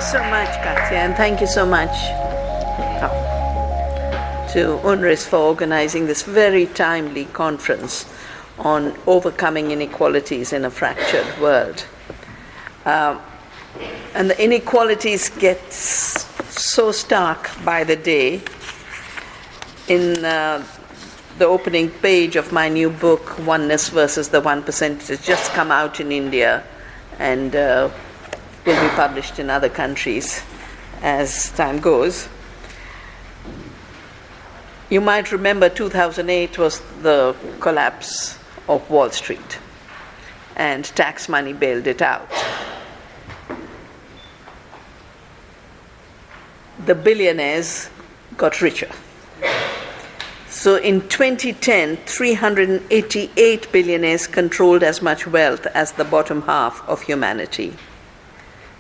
so much, Katya, and thank you so much to UNRISD for organizing this very timely conference on overcoming inequalities in a fractured world. And the inequalities get so stark by the day. In the opening page of my new book, Oneness versus the 1%, has just come out in India and will be published in other countries as time goes. You might remember 2008 was the collapse of Wall Street, and tax money bailed it out. The billionaires got richer. So in 2010, 388 billionaires controlled as much wealth as the bottom half of humanity.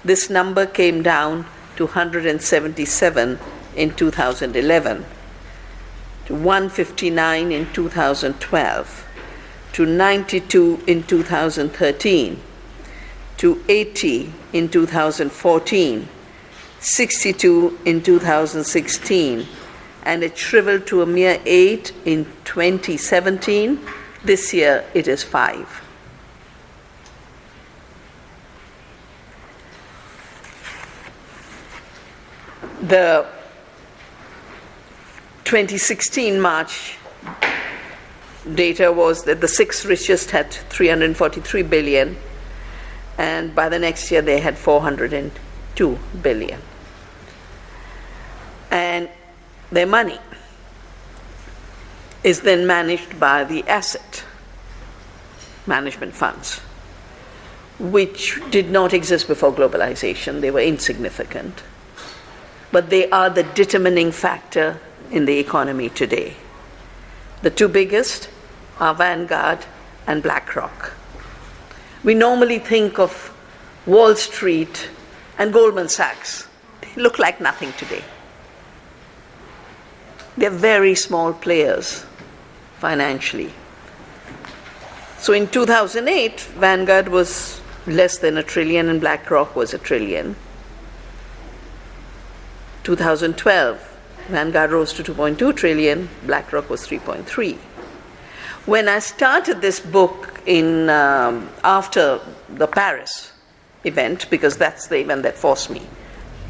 This number came down to 177 in 2011, to 159 in 2012, to 92 in 2013, to 80 in 2014, 62 in 2016, and it shriveled to a mere 8 in 2017. This year it is 5. The 2016 March data was that the 6 richest had 343 billion, and by the next year they had 402 billion. And their money is then managed by the asset management funds, which did not exist before globalization. They were insignificant, but they are the determining factor in the economy today. The two biggest are Vanguard and BlackRock. We normally think of Wall Street and Goldman Sachs. They look like nothing today. They're very small players financially. So in 2008, Vanguard was less than $1 trillion and BlackRock was $1 trillion. 2012, Vanguard rose to 2.2 trillion, BlackRock was 3.3. When I started this book in after the Paris event, because that's the event that forced me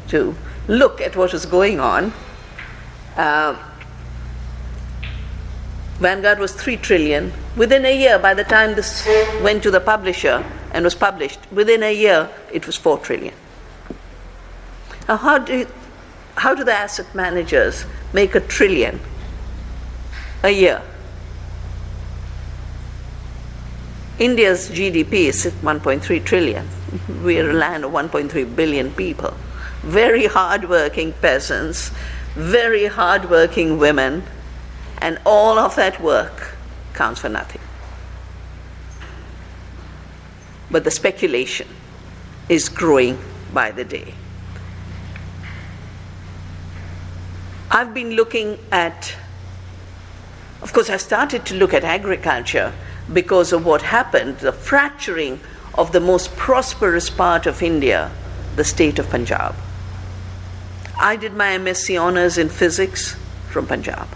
to look at what was going on, Vanguard was 3 trillion. Within a year, by the time this went to the publisher and was published, within a year it was 4 trillion. Now how do the asset managers make $1 trillion a year? India's GDP is 1.3 trillion. We are a land of 1.3 billion people. Very hardworking peasants, very hardworking women, and all of that work counts for nothing. But the speculation is growing by the day. I've been looking at, of course, I started to look at agriculture because of what happened, the fracturing of the most prosperous part of India, the state of Punjab. I did my MSc honors in physics from Punjab.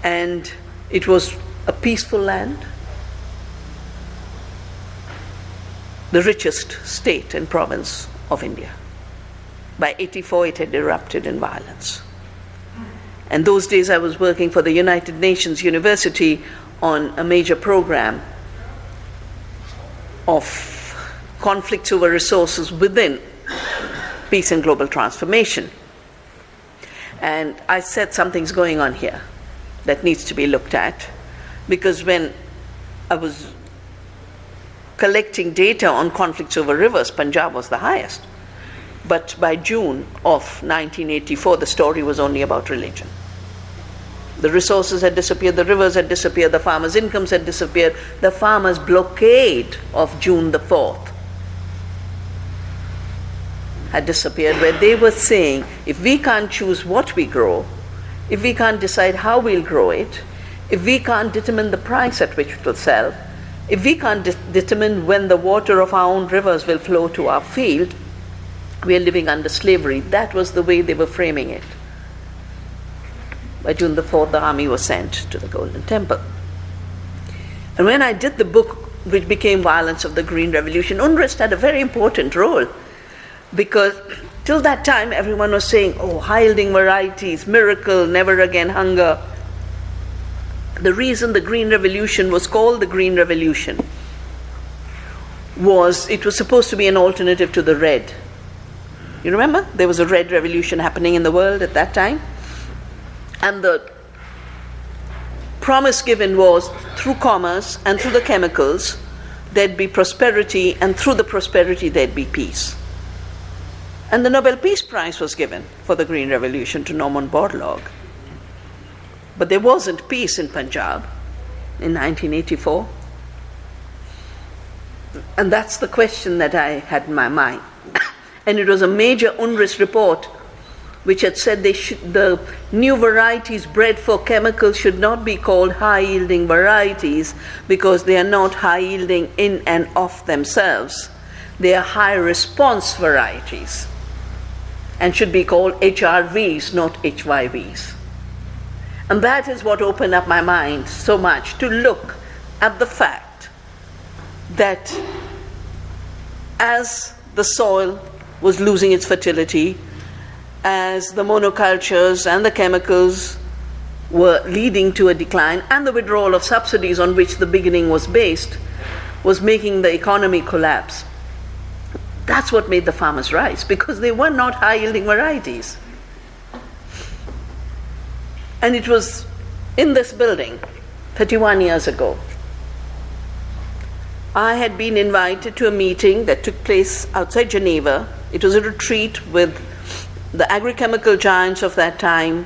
And it was a peaceful land, the richest state and province of India. By 84, it had erupted in violence. And those days I was working for the United Nations University on a major program of conflicts over resources within peace and global transformation. And I said something's going on here that needs to be looked at, because when I was collecting data on conflicts over rivers, Punjab was the highest. But by June of 1984, the story was only about religion. The resources had disappeared, the rivers had disappeared, the farmers' incomes had disappeared. The farmers' blockade of June the 4th had disappeared, where they were saying, if we can't choose what we grow, if we can't decide how we'll grow it, if we can't determine the price at which it will sell, if we can't determine when the water of our own rivers will flow to our field, we are living under slavery. That was the way they were framing it. By June the 4th, the army was sent to the Golden Temple. And when I did the book, which became Violence of the Green Revolution, UNRISD had a very important role, because till that time everyone was saying, oh, high-yielding varieties, miracle, never again hunger. The reason the Green Revolution was called the Green Revolution was it was supposed to be an alternative to the red. You remember? There was a red revolution happening in the world at that time. And the promise given was through commerce and through the chemicals, there'd be prosperity, and through the prosperity, there'd be peace. And the Nobel Peace Prize was given for the Green Revolution to Norman Borlaug. But there wasn't peace in Punjab in 1984. And that's the question that I had in my mind. And it was a major UNRISD report which had said the new varieties bred for chemicals should not be called high-yielding varieties because they are not high-yielding in and of themselves. They are high-response varieties and should be called HRVs, not HYVs. And that is what opened up my mind so much, to look at the fact that as the soil was losing its fertility, as the monocultures and the chemicals were leading to a decline, and the withdrawal of subsidies on which the beginning was based was making the economy collapse. That's what made the farmers rise, because they were not high-yielding varieties. And it was in this building 31 years ago. I had been invited to a meeting that took place outside Geneva. It was a retreat with the agrochemical giants of that time,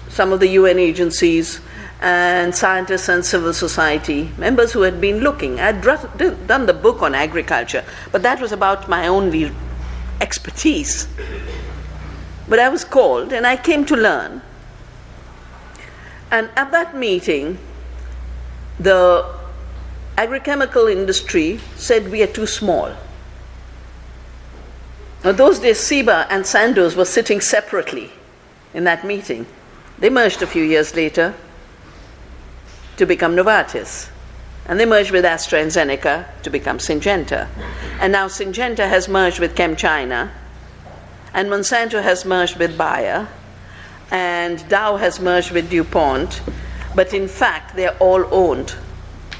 some of the UN agencies, and scientists and civil society members who had been looking. I had done the book on agriculture, but that was about my only expertise. But I was called, and I came to learn. And at that meeting, the agrochemical industry said we are too small. Now, those days, Seba and Sandoz were sitting separately in that meeting. They merged a few years later to become Novartis. And they merged with AstraZeneca to become Syngenta. And now Syngenta has merged with ChemChina, and Monsanto has merged with Bayer, and Dow has merged with DuPont. But in fact, they're all owned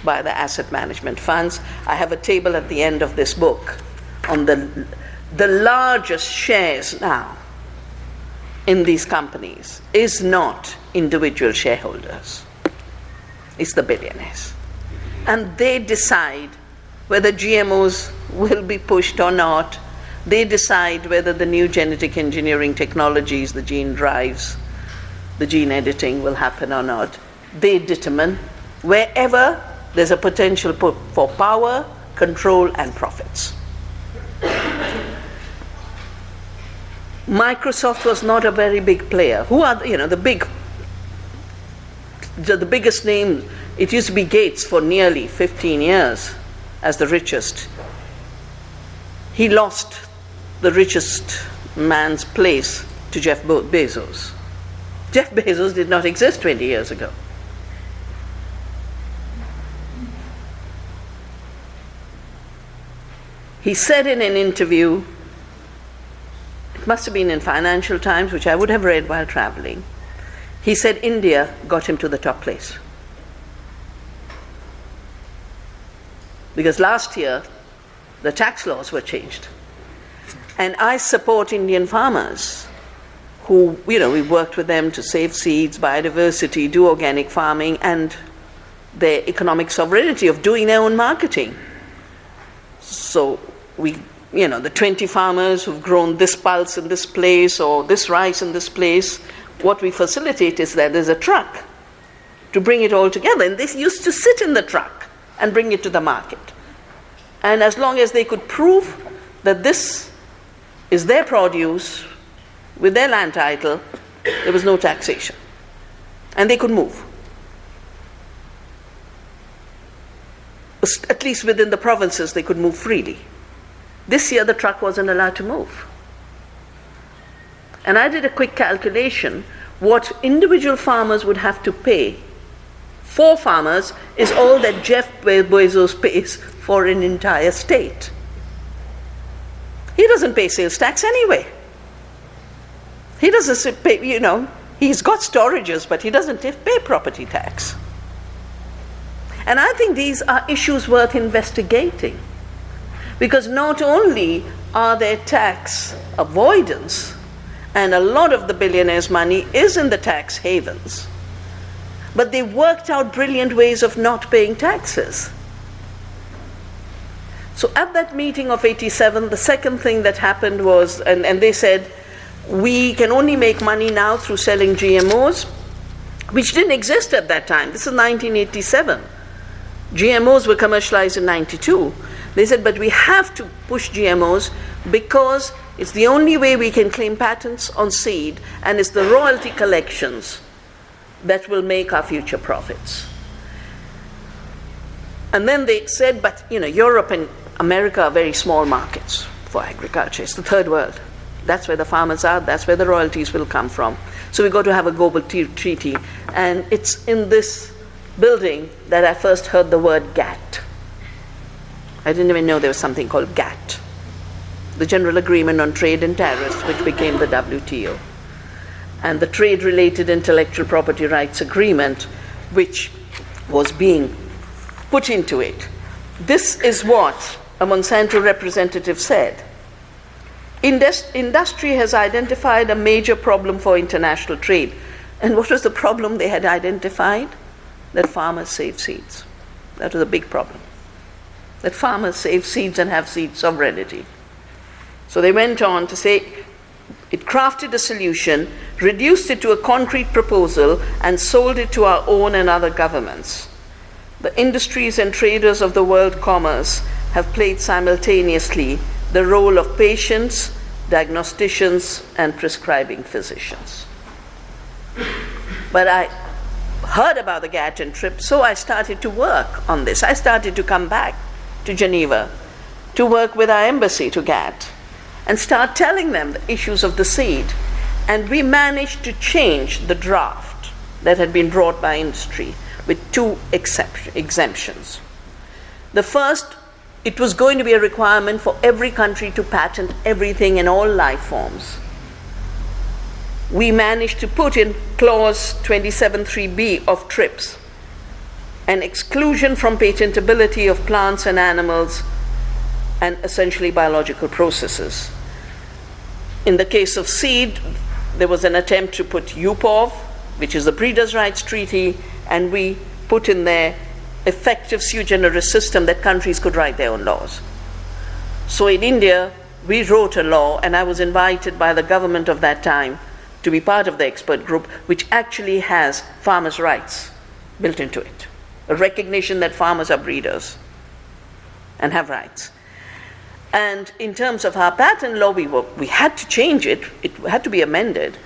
by the asset management funds. I have a table at the end of this book on the largest shares now in these companies is not individual shareholders. It's the billionaires. And they decide whether GMOs will be pushed or not. They decide whether the new genetic engineering technologies, the gene drives, the gene editing will happen or not. They determine wherever there's a potential for power, control, and profits. Microsoft was not a very big player. Who are the biggest name? It used to be Gates for nearly 15 years as the richest. He lost the richest man's place to Jeff Bezos. Jeff Bezos did not exist 20 years ago. He said in an interview, it must have been in Financial Times, which I would have read while traveling, he said India got him to the top place. Because last year, the tax laws were changed. And I support Indian farmers who, we worked with them to save seeds, biodiversity, do organic farming, and their economic sovereignty of doing their own marketing. So the 20 farmers who've grown this pulse in this place or this rice in this place, what we facilitate is that there's a truck to bring it all together. And they used to sit in the truck and bring it to the market. And as long as they could prove that this is their produce with their land title, there was no taxation. And they could move. At least within the provinces, they could move freely. This year the truck wasn't allowed to move. And I did a quick calculation. What individual farmers would have to pay for farmers is all that Jeff Bezos pays for an entire state. He doesn't pay sales tax anyway. He doesn't pay, he's got storages, but he doesn't pay property tax. And I think these are issues worth investigating, because not only are there tax avoidance, and a lot of the billionaires' money is in the tax havens, but they worked out brilliant ways of not paying taxes. So at that meeting of 87, the second thing that happened was, and they said, we can only make money now through selling GMOs, which didn't exist at that time. This is 1987. GMOs were commercialized in 92. They said, but we have to push GMOs because it's the only way we can claim patents on seed, and it's the royalty collections that will make our future profits. And then they said, but Europe and America are very small markets for agriculture. It's the third world. That's where the farmers are. That's where the royalties will come from. So we've got to have a global treaty. And it's in this building that I first heard the word GATT. I didn't even know there was something called GATT, the General Agreement on Trade and Tariffs, which became the WTO, and the Trade-Related Intellectual Property Rights Agreement, which was being put into it. This is what a Monsanto representative said. Industry has identified a major problem for international trade. And what was the problem they had identified? That farmers save seeds. That was a big problem. That farmers save seeds and have seed sovereignty. So they went on to say, it crafted a solution, reduced it to a concrete proposal, and sold it to our own and other governments. The industries and traders of the world commerce have played simultaneously the role of patients, diagnosticians, and prescribing physicians. But I heard about the GATT and TRIPS, so I started to work on this. I started to come back to Geneva to work with our embassy to GATT and start telling them the issues of the seed. And we managed to change the draft that had been brought by industry with two exemptions. The first, it was going to be a requirement for every country to patent everything in all life forms. We managed to put in clause 27.3b of TRIPS an exclusion from patentability of plants and animals and essentially biological processes. In the case of seed, there was an attempt to put UPOV, which is the Breeders' Rights Treaty, and we put in there effective sui generis system that countries could write their own laws. So in India, we wrote a law, and I was invited by the government of that time to be part of the expert group, which actually has farmers' rights built into it. A recognition that farmers are breeders and have rights. And in terms of our patent law, we had to change it. It had to be amended.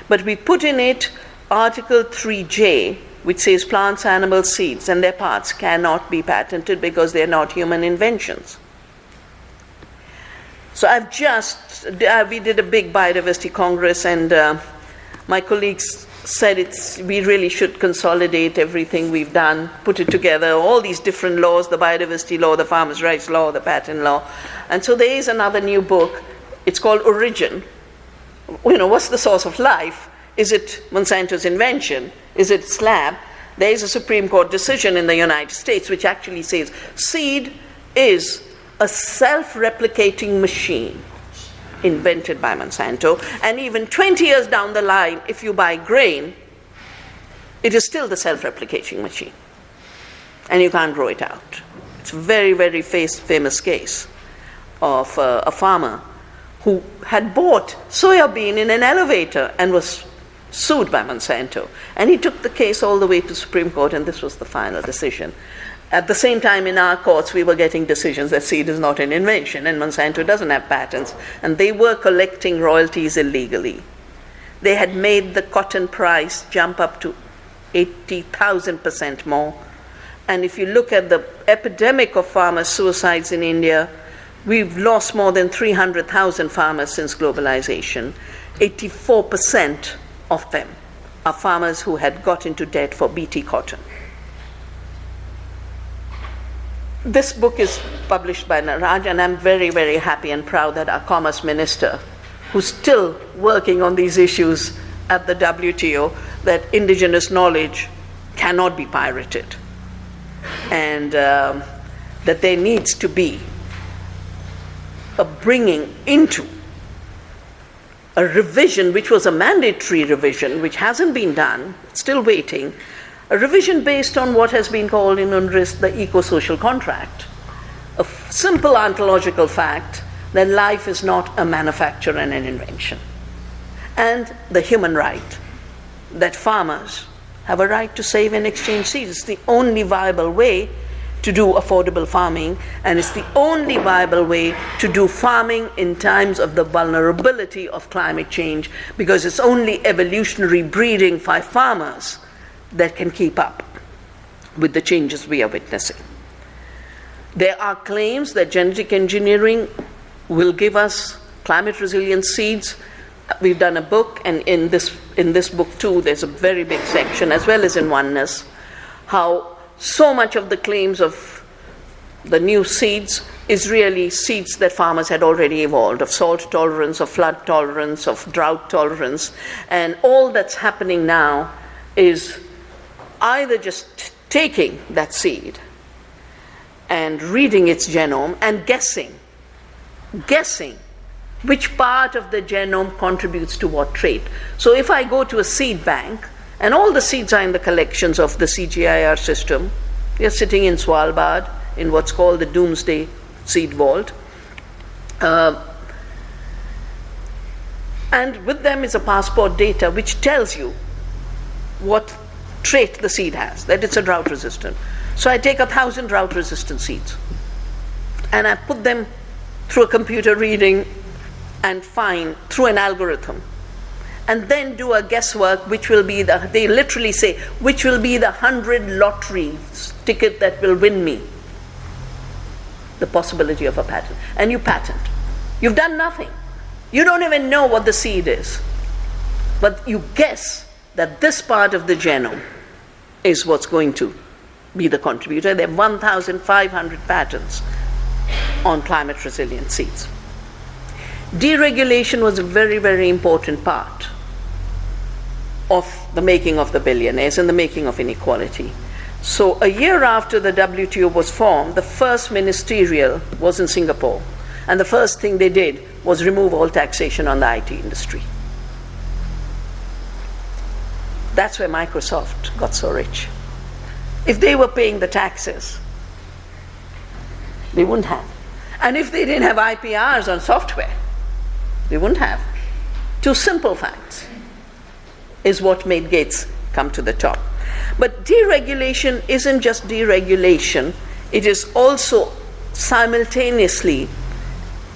But we put in it Article 3J, which says plants, animals, seeds, and their parts cannot be patented because they're not human inventions. So we did a big biodiversity congress, and my colleagues said we really should consolidate everything we've done, put it together, all these different laws, the biodiversity law, the farmers' rights law, the patent law. And so there is another new book. It's called Origin. What's the source of life? Is it Monsanto's invention? Is it slab? There is a Supreme Court decision in the United States which actually says seed is a self-replicating machine invented by Monsanto, and even 20 years down the line, if you buy grain, it is still the self-replicating machine, and you can't grow it out. It's a very, very famous case of a farmer who had bought soya bean in an elevator and was sued by Monsanto, and he took the case all the way to Supreme Court, and this was the final decision. At the same time, in our courts, we were getting decisions that seed is not an invention, and Monsanto doesn't have patents, and they were collecting royalties illegally. They had made the cotton price jump up to 80,000% more. And if you look at the epidemic of farmer suicides in India, We've lost more than 300,000 farmers since globalization. 84% of them are farmers who had got into debt for BT cotton. This book is published by Naraj, and I'm very, very happy and proud that our Commerce Minister, who's still working on these issues at the WTO, that indigenous knowledge cannot be pirated, and that there needs to be a bringing into a revision, which was a mandatory revision, which hasn't been done, still waiting, a revision based on what has been called in UNRISD the eco-social contract, a simple ontological fact that life is not a manufacture and an invention, and the human right that farmers have a right to save and exchange seeds. It's the only viable way to do affordable farming, and it's the only viable way to do farming in times of the vulnerability of climate change, because it's only evolutionary breeding by farmers that can keep up with the changes we are witnessing. There are claims that genetic engineering will give us climate resilient seeds. We've done a book, and in this book too, there's a very big section, as well as in Oneness, how so much of the claims of the new seeds is really seeds that farmers had already evolved, of salt tolerance, of flood tolerance, of drought tolerance. And all that's happening now is either just taking that seed and reading its genome and guessing which part of the genome contributes to what trait. So if I go to a seed bank, and all the seeds are in the collections of the CGIAR system, they're sitting in Svalbard in what's called the Doomsday Seed Vault. And with them is a passport data which tells you what trait the seed has, that it's a drought resistant. So I take 1,000 drought resistant seeds and I put them through a computer reading and find through an algorithm, and then do a guesswork, which will be they literally say, which will be the 100 lottery ticket that will win me the possibility of a patent. And you patent. You've done nothing. You don't even know what the seed is. But you guess that this part of the genome is what's going to be the contributor. There are 1,500 patents on climate resilient seeds. Deregulation was a very, very important part of the making of the billionaires and the making of inequality. So a year after the WTO was formed, the first ministerial was in Singapore, and the first thing they did was remove all taxation on the IT industry. That's where Microsoft got so rich. If they were paying the taxes, they wouldn't have. And if they didn't have IPRs on software, they wouldn't have. Two simple facts is what made Gates come to the top. But deregulation isn't just deregulation, it is also simultaneously,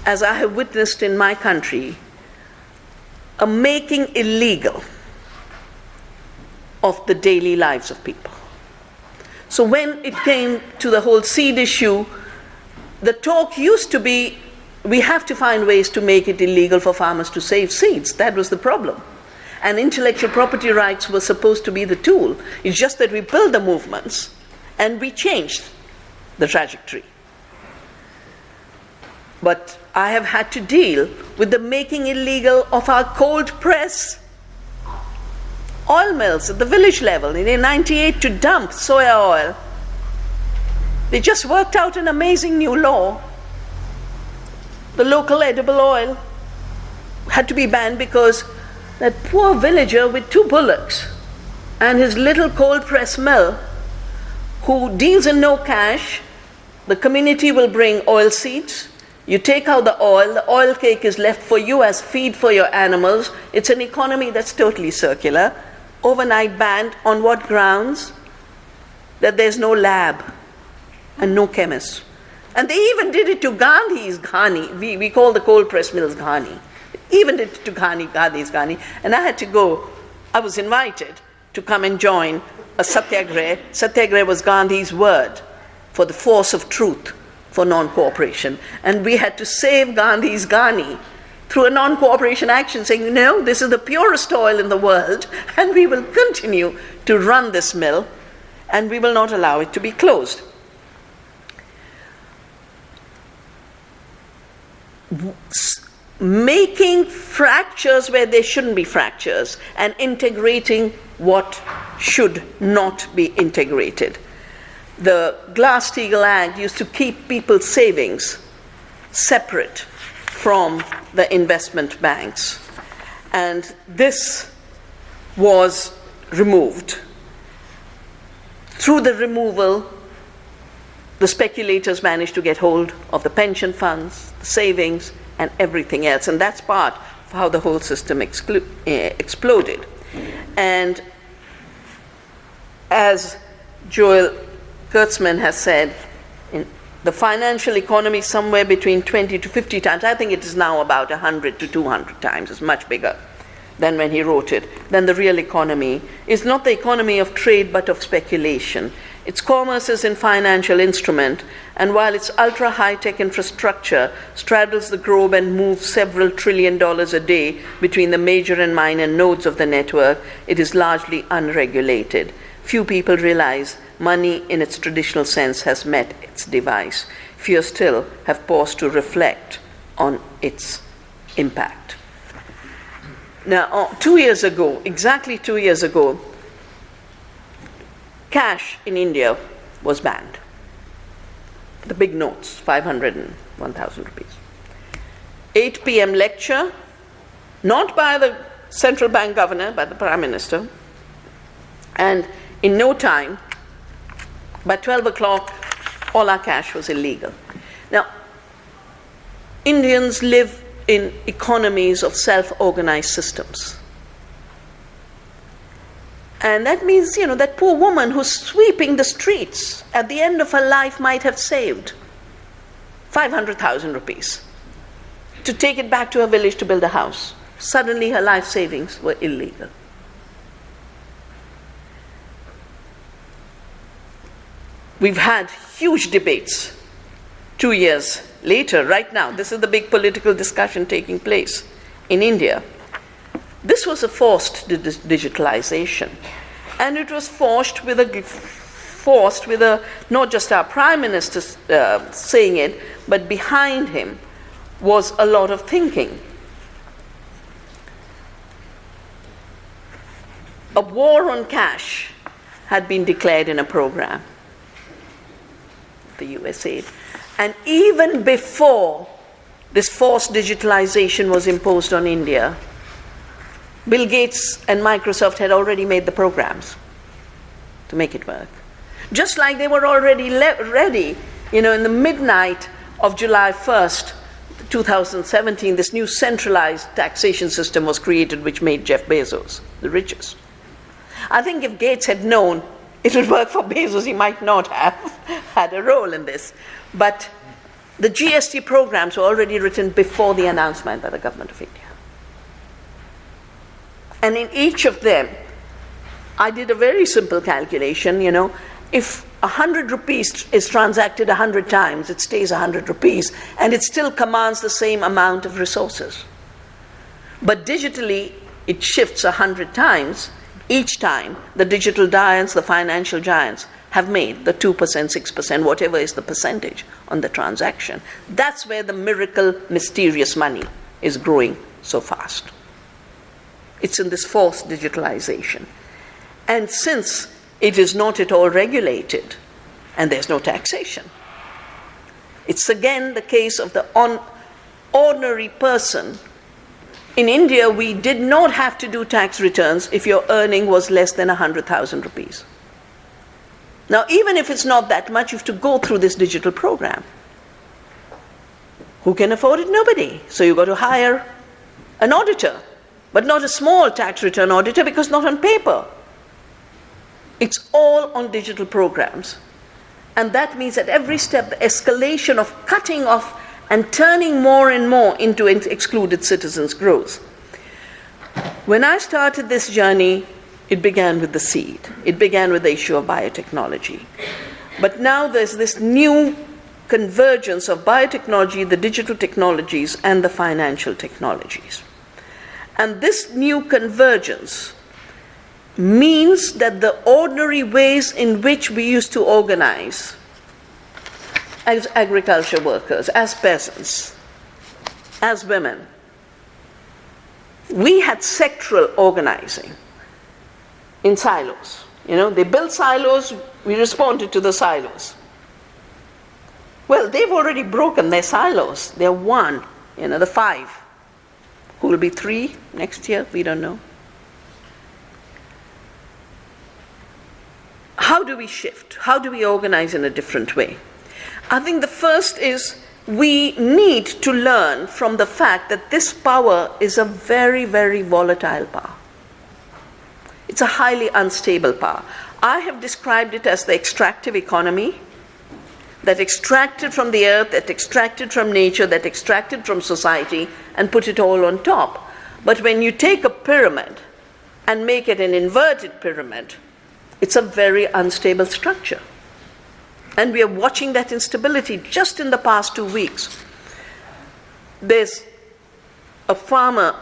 as I have witnessed in my country, a making illegal of the daily lives of people. So when it came to the whole seed issue, the talk used to be, we have to find ways to make it illegal for farmers to save seeds. That was the problem. And intellectual property rights were supposed to be the tool. It's just that we built the movements and we changed the trajectory. But I have had to deal with the making illegal of our cold press oil mills at the village level in 1998 to dump soya oil. They just worked out an amazing new law. The local edible oil had to be banned because that poor villager with 2 bullocks and his little cold press mill, who deals in no cash, the community will bring oil seeds, you take out the oil cake is left for you as feed for your animals. It's an economy that's totally circular. Overnight banned on what grounds? That there's no lab and no chemists. And they even did it to Gandhi's Ghani. We call the cold press mills Ghani. Even did it to Gandhi's Ghani. And I had to go, I was invited to come and join a satyagraha. Satyagraha was Gandhi's word for the force of truth for non-cooperation. And we had to save Gandhi's Ghani through a non-cooperation action, saying, no, this is the purest oil in the world, and we will continue to run this mill, and we will not allow it to be closed. Making fractures where there shouldn't be fractures, and integrating what should not be integrated. The Glass-Steagall Act used to keep people's savings separate from the investment banks, and this was removed. Through the removal, the speculators managed to get hold of the pension funds, the savings, and everything else, and that's part of how the whole system exploded. And as Joel Kurtzman has said, in the financial economy somewhere between 20 to 50 times, I think it is now about 100 to 200 times, it's much bigger than when he wrote it, then the real economy is not the economy of trade but of speculation. Its commerce is in financial instrument, and while its ultra-high-tech infrastructure straddles the globe and moves several $1 trillion a day between the major and minor nodes of the network, it is largely unregulated. Few people realize money in its traditional sense has met its device. Few still have paused to reflect on its impact. Now, 2 years ago, exactly 2 years ago, cash in India was banned. The big notes, 500 and 1,000 rupees. 8 p.m. lecture, not by the central bank governor, by the prime minister. And in no time, by 12 o'clock, all our cash was illegal. Now, Indians live in economies of self-organized systems. And that means, that poor woman who's sweeping the streets at the end of her life might have saved 500,000 rupees to take it back to her village to build a house. Suddenly her life savings were illegal. We've had huge debates 2 years later, right now. This is the big political discussion taking place in India. This was a forced digitalization, and it was forced with not just our prime minister saying it, but behind him was a lot of thinking. A war on cash had been declared in a program, the USA, and even before this forced digitalization was imposed on India, Bill Gates and Microsoft had already made the programs to make it work. Just like they were already ready, in the midnight of July 1st, 2017, this new centralized taxation system was created, which made Jeff Bezos the richest. I think if Gates had known it would work for Bezos, he might not have had a role in this. But the GST programs were already written before the announcement by the government of India. And in each of them, I did a very simple calculation, if 100 rupees is transacted 100 times, it stays 100 rupees, and it still commands the same amount of resources. But digitally, it shifts 100 times. Each time, the digital giants, the financial giants, have made the 2%, 6%, whatever is the percentage on the transaction. That's where the miracle, mysterious money is growing so fast. It's in this forced digitalization. And since it is not at all regulated, and there's no taxation, it's again the case of the ordinary person. In India, we did not have to do tax returns if your earning was less than 100,000 rupees. Now, even if it's not that much, you have to go through this digital program. Who can afford it? Nobody. So you've got to hire an auditor, but not a small tax return auditor, because not on paper. It's all on digital programs. And that means at every step, the escalation of cutting off and turning more and more into excluded citizens grows. When I started this journey, it began with the seed. It began with the issue of biotechnology. But now there's this new convergence of biotechnology, the digital technologies, and the financial technologies. And this new convergence means that the ordinary ways in which we used to organize as agriculture workers, as peasants, as women, we had sectoral organizing in silos. They built silos, we responded to the silos. Well, they've already broken their silos. They're one, the 5. Who will be 3 next year? We don't know. How do we shift? How do we organize in a different way? I think the first is we need to learn from the fact that this power is a very, very volatile power. It's a highly unstable power. I have described it as the extractive economy, that extracted from the earth, that extracted from nature, that extracted from society, and put it all on top. But when you take a pyramid and make it an inverted pyramid, it's a very unstable structure. And we are watching that instability just in the past 2 weeks. There's a farmer,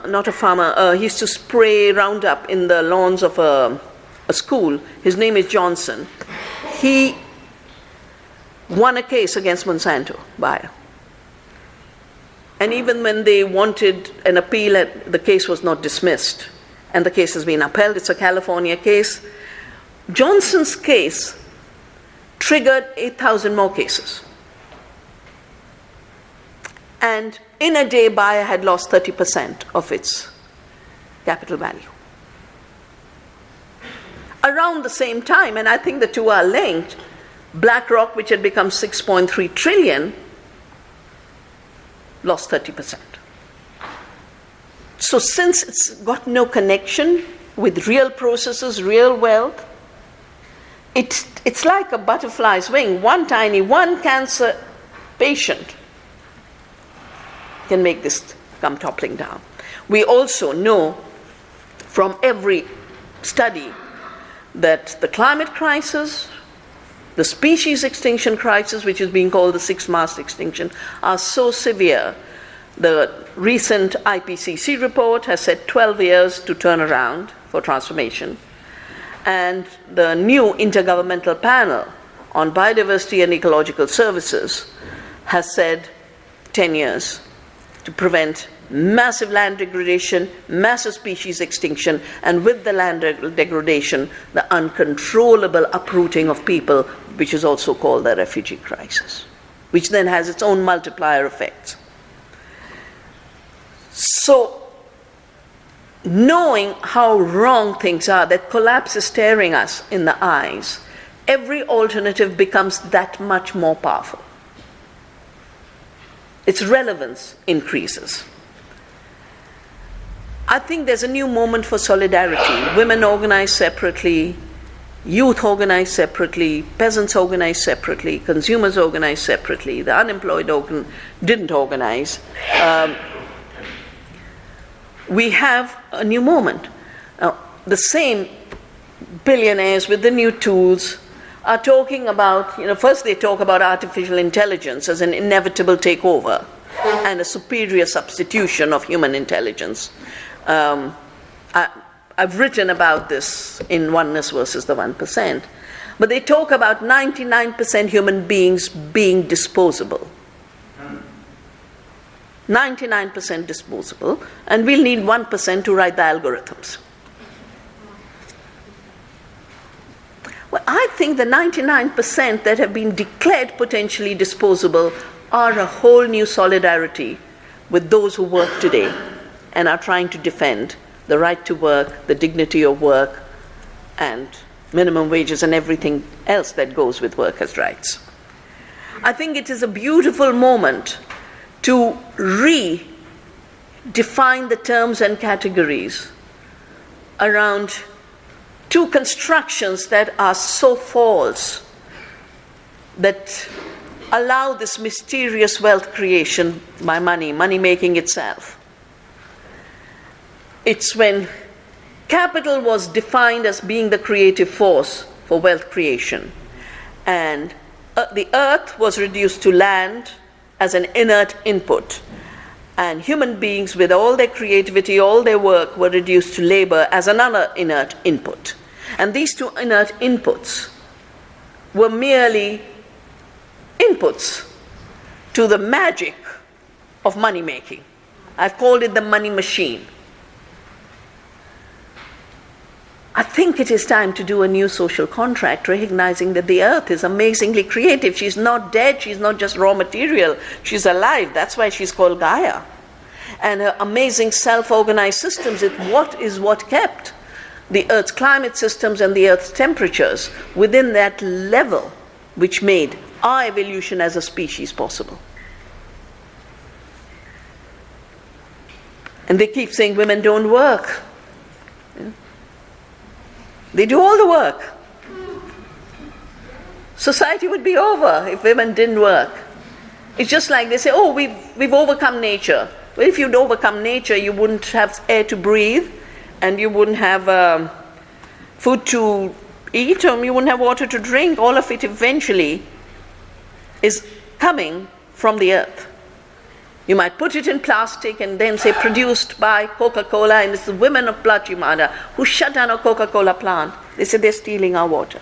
he used to spray Roundup in the lawns of a school. His name is Johnson. He won a case against Monsanto Bayer. And even when they wanted an appeal, the case was not dismissed. And the case has been upheld. It's a California case. Johnson's case triggered 8,000 more cases. And in a day, Bayer had lost 30% of its capital value. Around the same time, and I think the two are linked, BlackRock, which had become 6.3 trillion, lost 30%. So since it's got no connection with real processes, real wealth, it's like a butterfly's wing. One cancer patient can make this come toppling down. We also know from every study that the climate crisis, the species extinction crisis, which is being called the sixth mass extinction, are so severe. The recent IPCC report has said 12 years to turn around for transformation. And the new Intergovernmental Panel on Biodiversity and Ecological Services has said 10 years to prevent massive land degradation, massive species extinction, and with the land degradation, the uncontrollable uprooting of people, which is also called the refugee crisis, which then has its own multiplier effects. So, knowing how wrong things are, that collapse is staring us in the eyes, every alternative becomes that much more powerful. Its relevance increases. I think there's a new moment for solidarity. Women organize separately, youth organize separately, peasants organize separately, consumers organize separately, the unemployed didn't organize. We have a new moment. The same billionaires with the new tools are talking about, first they talk about artificial intelligence as an inevitable takeover and a superior substitution of human intelligence. I've written about this in Oneness versus the 1%. But they talk about 99% human beings being disposable. 99% disposable, and we'll need 1% to write the algorithms. Well, I think the 99% that have been declared potentially disposable are a whole new solidarity with those who work today and are trying to defend the right to work, the dignity of work, and minimum wages and everything else that goes with workers' rights. I think it is a beautiful moment to redefine the terms and categories around two constructions that are so false, that allow this mysterious wealth creation by money making itself. It's when capital was defined as being the creative force for wealth creation, and the earth was reduced to land as an inert input, and human beings with all their creativity, all their work, were reduced to labor as another inert input. And these two inert inputs were merely inputs to the magic of money making. I've called it the money machine. I think it is time to do a new social contract, recognizing that the earth is amazingly creative. She's not dead, she's not just raw material, she's alive. That's why she's called Gaia. And her amazing self-organized systems is what kept the earth's climate systems and the earth's temperatures within that level, which made our evolution as a species possible. And they keep saying women don't work. They do all the work. Society would be over if women didn't work. It's just like they say, oh, we've overcome nature. Well, if you'd overcome nature, you wouldn't have air to breathe, and you wouldn't have food to eat, or you wouldn't have water to drink. All of it eventually is coming from the earth. You might put it in plastic and then say produced by Coca-Cola, and it's the women of Plachimada who shut down a Coca-Cola plant. They said they're stealing our water.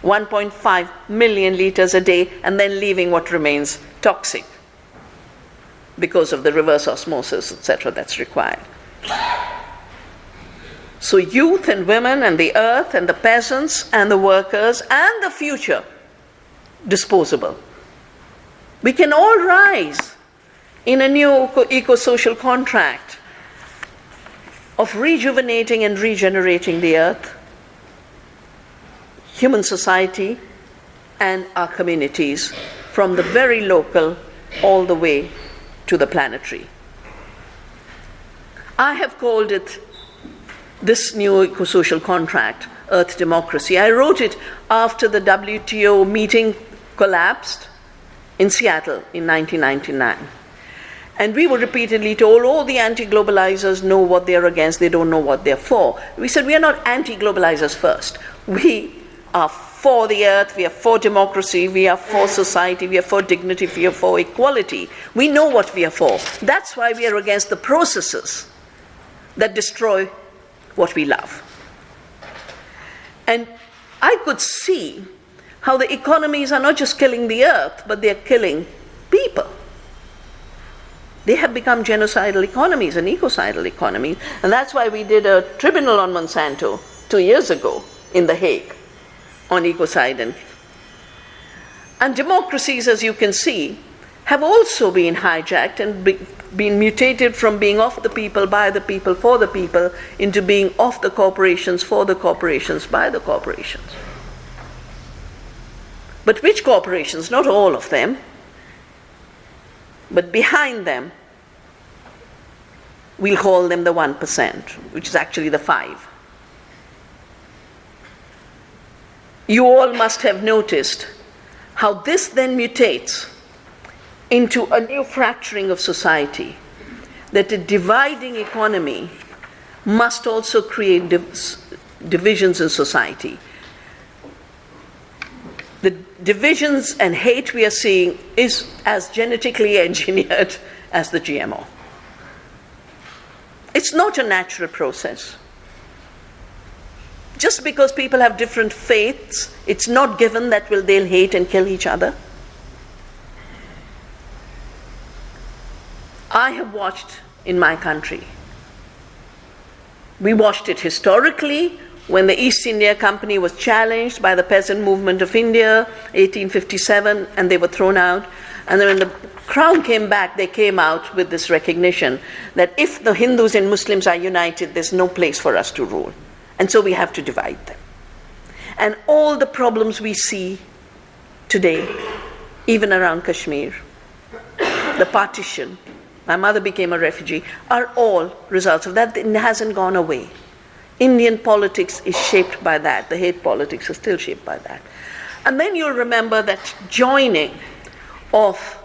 1.5 million liters a day, and then leaving what remains toxic because of the reverse osmosis, etc., that's required. So youth and women and the earth and the peasants and the workers and the future, disposable. We can all rise in a new eco-social contract of rejuvenating and regenerating the earth, human society, and our communities, from the very local all the way to the planetary. I have called it, this new eco-social contract, Earth Democracy. I wrote it after the WTO meeting collapsed in Seattle in 1999. And we were repeatedly told, oh, the anti-globalizers know what they're against, they don't know what they're for. We said, we are not anti-globalizers first. We are for the earth, we are for democracy, we are for society, we are for dignity, we are for equality. We know what we are for. That's why we are against the processes that destroy what we love. And I could see how the economies are not just killing the earth, but they're killing people. They have become genocidal economies and ecocidal economies. And that's why we did a tribunal on Monsanto 2 years ago in The Hague on ecocide. And democracies, as you can see, have also been hijacked and been mutated from being of the people, by the people, for the people, into being of the corporations, for the corporations, by the corporations. But which corporations? Not all of them. But behind them, we'll call them the 1%, which is actually the 5. You all must have noticed how this then mutates into a new fracturing of society, that a dividing economy must also create divisions in society. The divisions and hate we are seeing is as genetically engineered as the GMO. It's not a natural process. Just because people have different faiths, it's not given that they'll hate and kill each other. I have watched in my country. We watched it historically when the East India Company was challenged by the peasant movement of India, 1857, and they were thrown out. And then when the Crown came back, they came out with this recognition that if the Hindus and Muslims are united, there's no place for us to rule. And so we have to divide them. And all the problems we see today, even around Kashmir, the partition, my mother became a refugee, are all results of that. It hasn't gone away. Indian politics is shaped by that. The hate politics is still shaped by that. And then you'll remember that joining of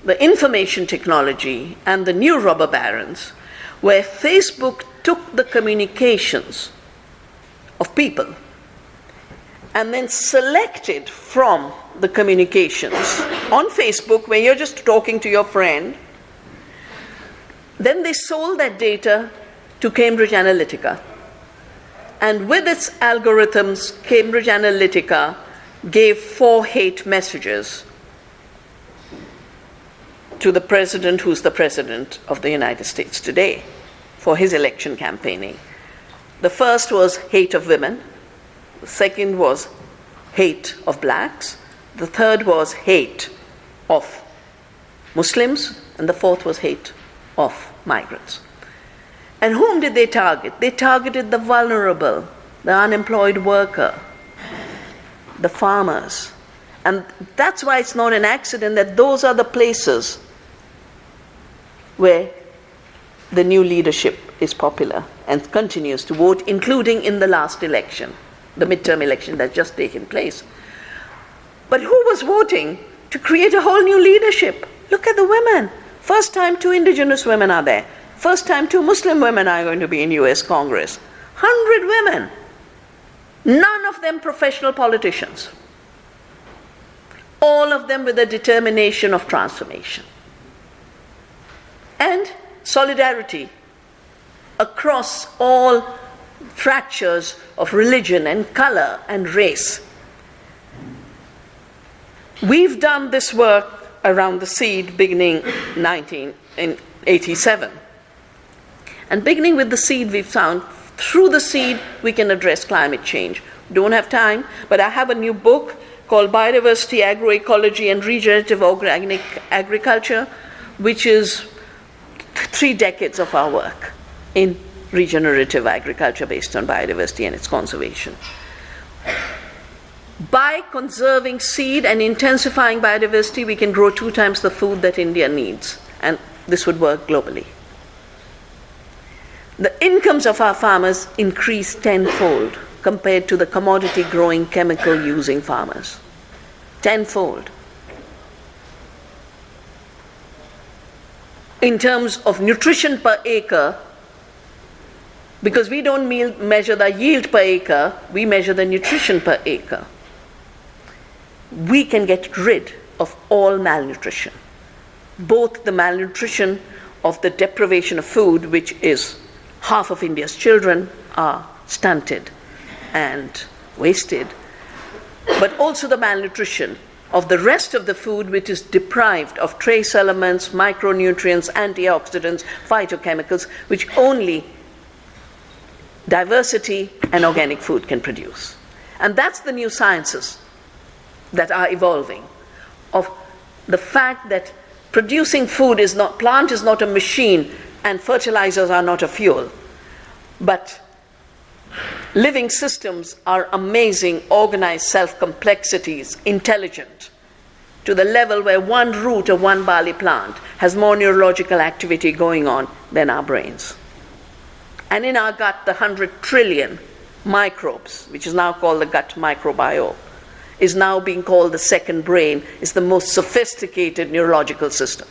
the information technology and the new robber barons, where Facebook took the communications of people and then selected from the communications on Facebook where you're just talking to your friend. Then they sold that data to Cambridge Analytica. And with its algorithms, Cambridge Analytica gave 4 hate messages to the president, who's the president of the United States today, for his election campaigning. The first was hate of women. The second was hate of blacks. The third was hate of Muslims. And the fourth was hate of migrants. And whom did they target? They targeted the vulnerable, the unemployed worker, the farmers. And that's why it's not an accident that those are the places where the new leadership is popular and continues to vote, including in the last election, the midterm election that's just taken place. But who was voting to create a whole new leadership? Look at the women. First time 2 indigenous women are there. First time 2 Muslim women are going to be in US Congress. 100 women. None of them professional politicians. All of them with a determination of transformation. And solidarity across all fractures of religion and color and race. We've done this work around the seed beginning in 1987. And beginning with the seed, we've found through the seed we can address climate change. We don't have time, but I have a new book called Biodiversity, Agroecology and Regenerative Organic Agriculture, which is 3 decades of our work in regenerative agriculture based on biodiversity and its conservation. By conserving seed and intensifying biodiversity, we can grow 2 times the food that India needs, and this would work globally. The incomes of our farmers increase 10-fold compared to the commodity growing, chemical using farmers. 10-fold. In terms of nutrition per acre, because we don't measure the yield per acre, we measure the nutrition per acre. We can get rid of all malnutrition. Both the malnutrition of the deprivation of food, which is half of India's children are stunted and wasted, but also the malnutrition of the rest of the food, which is deprived of trace elements, micronutrients, antioxidants, phytochemicals, which only diversity and organic food can produce. And that's the new sciences that are evolving, of the fact that producing food is not, plant is not a machine and fertilizers are not a fuel, but living systems are amazing, organized self-complexities, intelligent, to the level where 1 root of 1 barley plant has more neurological activity going on than our brains. And in our gut, the 100 trillion microbes, which is now called the gut microbiome, is now being called the second brain, is the most sophisticated neurological system.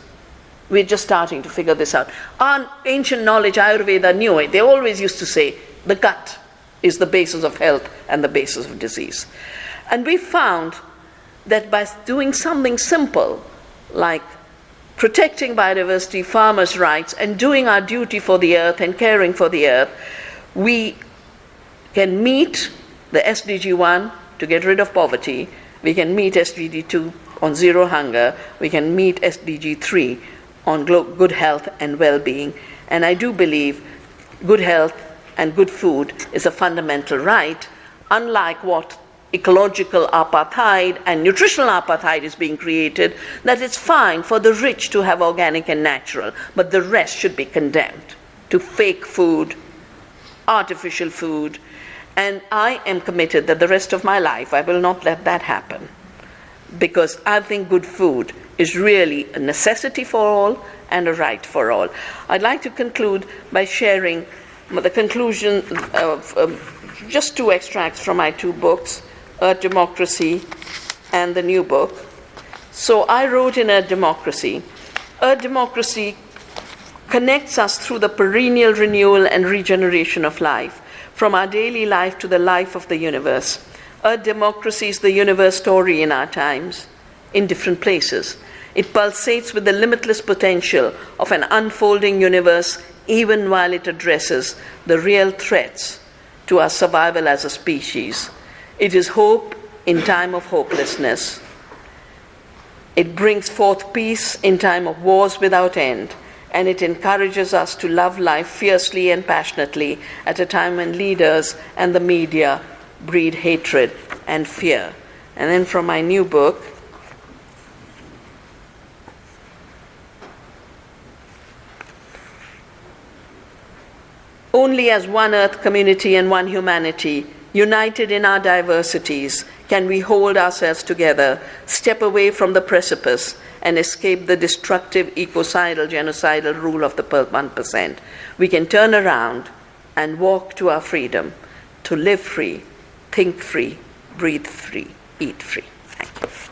We're just starting to figure this out. Our ancient knowledge, Ayurveda, knew it. They always used to say the gut is the basis of health and the basis of disease. And we found that by doing something simple, like protecting biodiversity, farmers' rights, and doing our duty for the earth and caring for the earth, we can meet the SDG 1 to get rid of poverty, we can meet SDG 2 on zero hunger, we can meet SDG 3 on good health and well-being. And I do believe good health and good food is a fundamental right, unlike what ecological apartheid and nutritional apartheid is being created, that it's fine for the rich to have organic and natural, but the rest should be condemned to fake food, artificial food. And I am committed that the rest of my life I will not let that happen, because I think good food is really a necessity for all and a right for all. I'd like to conclude by sharing the conclusion of just 2 extracts from my 2 books, Earth Democracy and the new book. So I wrote in Earth Democracy connects us through the perennial renewal and regeneration of life, from our daily life to the life of the universe. A democracy is the universe story in our times, in different places. It pulsates with the limitless potential of an unfolding universe, even while it addresses the real threats to our survival as a species. It is hope in time of hopelessness. It brings forth peace in time of wars without end, and it encourages us to love life fiercely and passionately at a time when leaders and the media breed hatred and fear. And then from my new book, only as one earth community and one humanity, united in our diversities, can we hold ourselves together, step away from the precipice, and escape the destructive, ecocidal, genocidal rule of the 1%. We can turn around and walk to our freedom, to live free, think free, breathe free, eat free. Thank you.